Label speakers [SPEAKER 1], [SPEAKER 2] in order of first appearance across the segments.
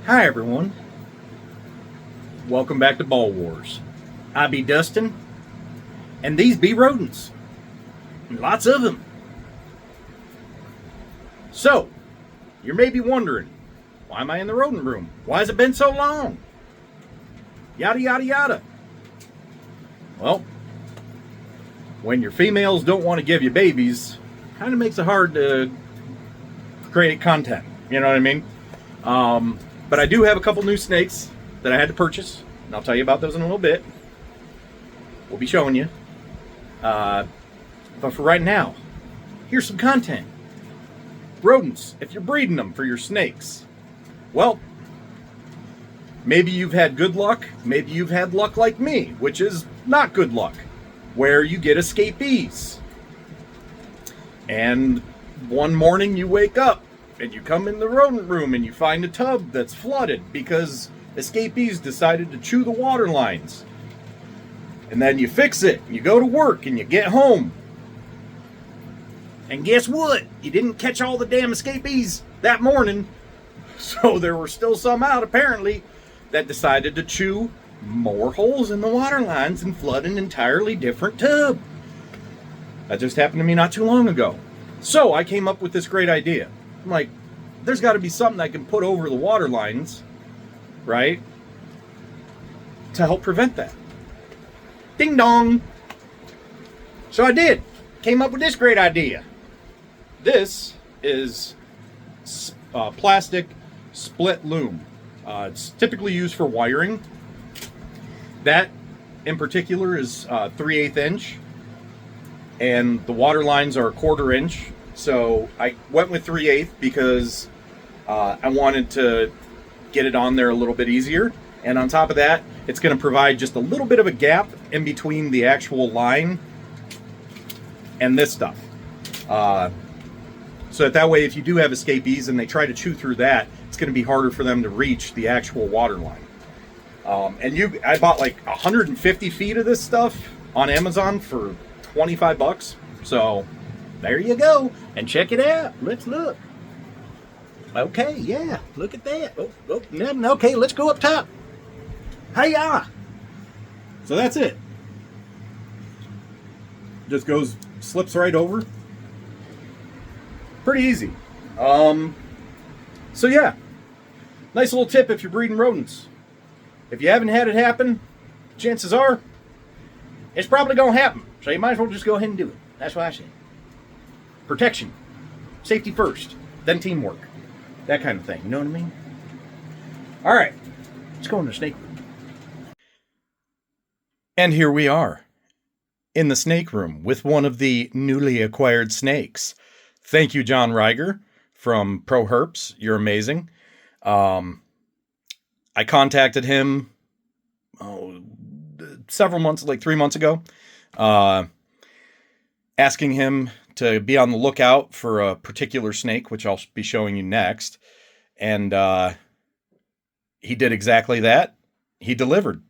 [SPEAKER 1] Hi everyone, welcome back to Ball Wars. I be Dustin, and these be rodents. Lots of them. So, you may be wondering, why am I in the rodent room? Why has it been so long? Yada yada yada. Well, when your females don't want to give you babies, kind of makes it hard to create content. You know what I mean? But I do have a couple new snakes that I had to purchase, and I'll tell you about those in a little bit. We'll be showing you. But for right now, here's some content. Rodents, if you're breeding them for your snakes, well, maybe you've had good luck, maybe you've had luck like me, which is not good luck, where you get escapees. And one morning you wake up, and you come in the rodent room and you find a tub that's flooded because escapees decided to chew the water lines. And then you fix it, and you go to work, and you get home. And guess what? You didn't catch all the damn escapees that morning. So there were still some out, apparently, that decided to chew more holes in the water lines and flood an entirely different tub. That just happened to me not too long ago. So I came up with this great idea. I'm like, there's got to be something I can put over the water lines, right, to help prevent that. Ding dong. So I did. Came up with this great idea. This is plastic split loom. It's typically used for wiring. That in particular is 3/8 inch, and the water lines are 1/4 inch. So I went with 3/8 because I wanted to get it on there a little bit easier. And on top of that, it's going to provide just a little bit of a gap in between the actual line and this stuff. So that way, if you do have escapees and they try to chew through that, it's going to be harder for them to reach the actual water line. I bought like 150 feet of this stuff on Amazon for $25. So there you go. And check it out. Let's look. Okay, yeah, look at that. Oh, nothing. Okay, let's go up top. Hiya! So that's it. Just slips right over. Pretty easy. So yeah, nice little tip if you're breeding rodents. If you haven't had it happen, chances are it's probably gonna happen. So you might as well just go ahead and do it. That's what I say. Protection, safety first, then teamwork, that kind of thing. You know what I mean? All right, let's go in the snake room. And here we are in the snake room with one of the newly acquired snakes. Thank you, John Reiger from Pro Herps. You're amazing. I contacted him several months, like 3 months ago, asking him to be on the lookout for a particular snake, which I'll be showing you next. And he did exactly that. He delivered.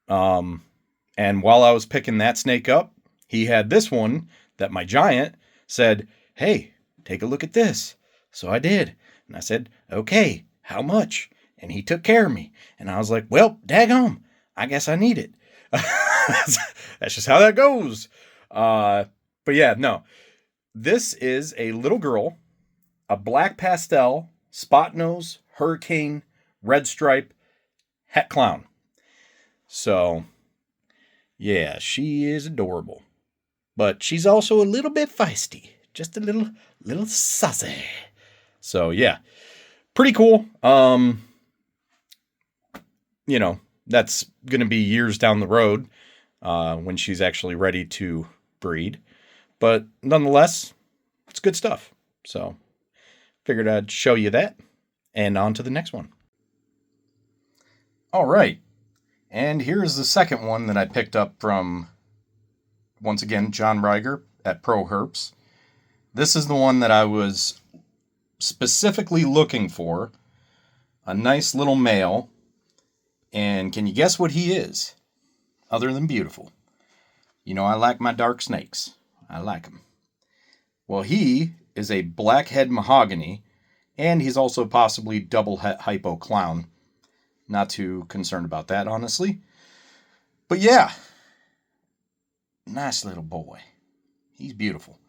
[SPEAKER 1] And while I was picking that snake up, he had this one that my giant said, "Hey, take a look at this." So I did. And I said, "Okay, how much?" And he took care of me. And I was like, well, daggone, I guess I need it. That's just how that goes. But yeah, no. This is a little girl, a black pastel, spot nose, hurricane, red stripe, het clown. So, yeah, she is adorable. But she's also a little bit feisty. Just a little sassy. So, yeah. Pretty cool. That's going to be years down the road when she's actually ready to breed. But nonetheless, it's good stuff. So, figured I'd show you that. And on to the next one. All right. And here's the second one that I picked up from, once again, John Reiger at Pro Herps. This is the one that I was specifically looking for. A nice little male. And can you guess what he is? Other than beautiful. You know, I like my dark snakes. I like them. Well, he is a blackhead mahogany, And he's also possibly double hypo clown. Not too concerned about that, honestly. But yeah, nice little boy. He's beautiful.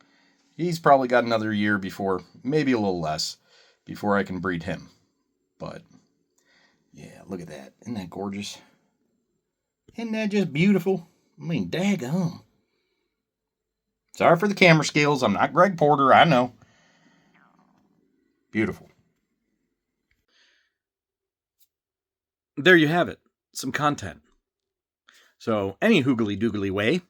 [SPEAKER 1] He's probably got another year before, maybe a little less, before I can breed him. But yeah, look at that. Isn't that gorgeous? Isn't that just beautiful? I mean, daggone. Sorry for the camera skills. I'm not Greg Porter, I know. Beautiful. There you have it. Some content. So, any hoogly doogly way.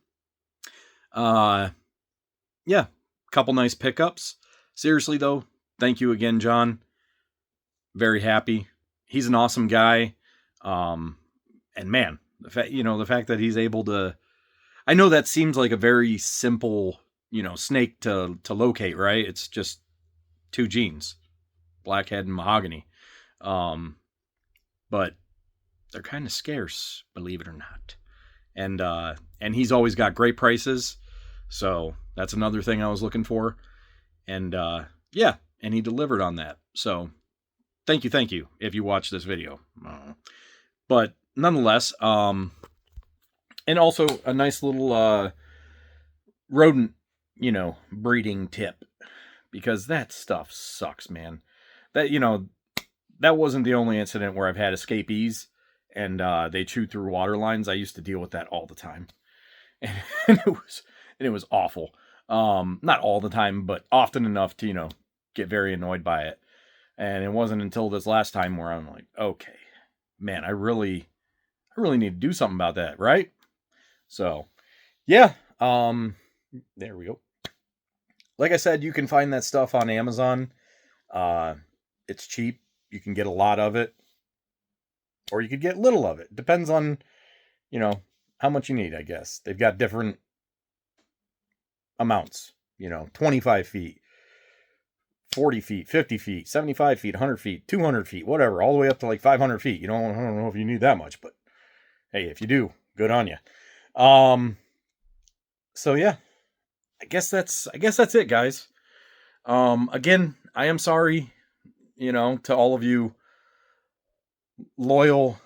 [SPEAKER 1] Yeah, couple nice pickups. Seriously, though, thank you again, John. Very happy. He's an awesome guy. And man, the fact that he's able to, I know that seems like a very simple, snake to locate, right? It's just 2 genes, blackhead and mahogany. But they're kind of scarce, believe it or not. And he's always got great prices. So that's another thing I was looking for. And yeah, and he delivered on that. So thank you if you watch this video. But nonetheless, and also a nice little rodent, breeding tip, because that stuff sucks, man. That wasn't the only incident where I've had escapees and they chew through water lines. I used to deal with that all the time, and it was awful. Not all the time, but often enough to get very annoyed by it. And it wasn't until this last time where I'm like, okay, man, I really need to do something about that, right? So, yeah, there we go. Like I said, you can find that stuff on Amazon. It's cheap. You can get a lot of it, or you could get little of it. Depends on, how much you need, I guess. They've got different amounts, 25 feet, 40 feet, 50 feet, 75 feet, 100 feet, 200 feet, whatever, all the way up to like 500 feet. I don't know if you need that much, but hey, if you do, good on you. So yeah, I guess that's it, guys. Again, I am sorry, to all of you loyal,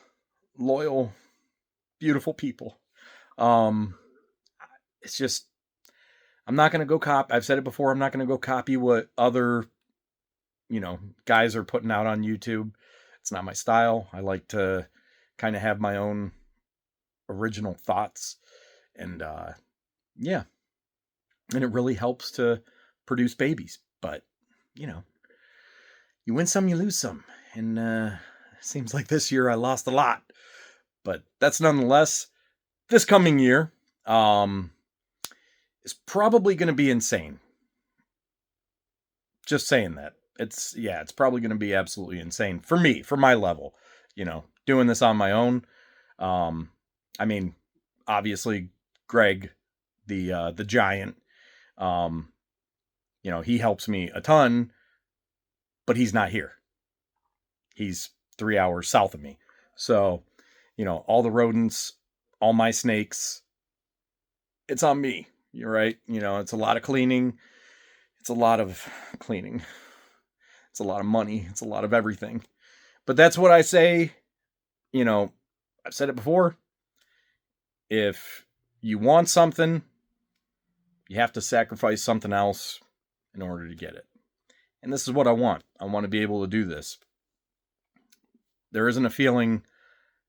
[SPEAKER 1] beautiful people. It's just, I'm not going to go I've said it before, I'm not going to go copy what other, guys are putting out on YouTube. It's not my style. I like to kind of have my own original thoughts. And, yeah. And it really helps to produce babies. But, you win some, you lose some. And, it seems like this year I lost a lot. But that's nonetheless, this coming year, is probably going to be insane. Just saying that. It's probably going to be absolutely insane for me, for my level, doing this on my own. I mean, obviously Greg, the giant, he helps me a ton, but he's not here. He's 3 hours south of me. So, all the rodents, all my snakes, it's on me. You're right. It's a lot of cleaning. It's a lot of cleaning. It's a lot of money. It's a lot of everything. But that's what I say. I've said it before. If you want something, you have to sacrifice something else in order to get it. And this is what I want. I want to be able to do this. There isn't a feeling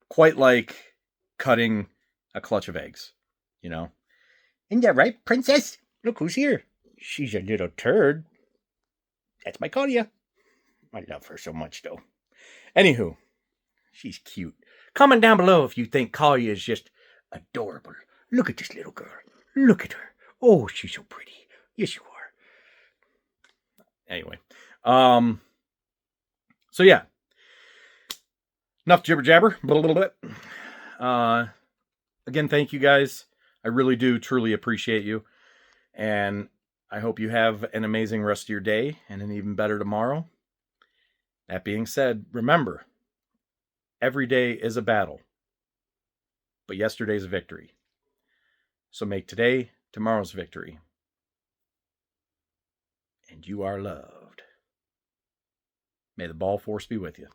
[SPEAKER 1] quite like cutting a clutch of eggs, Isn't that right, princess? Look who's here. She's a little turd. That's my Claudia. I love her so much, though. Anywho, she's cute. Comment down below if you think Claudia is just adorable. Look at this little girl. Look at her. Oh, she's so pretty. Yes, you are. Anyway, so yeah. Enough jibber jabber. Again, thank you guys. I really do truly appreciate you. And I hope you have an amazing rest of your day and an even better tomorrow. That being said, remember, every day is a battle, but yesterday's a victory. So make today tomorrow's victory. And you are loved. May the ball force be with you.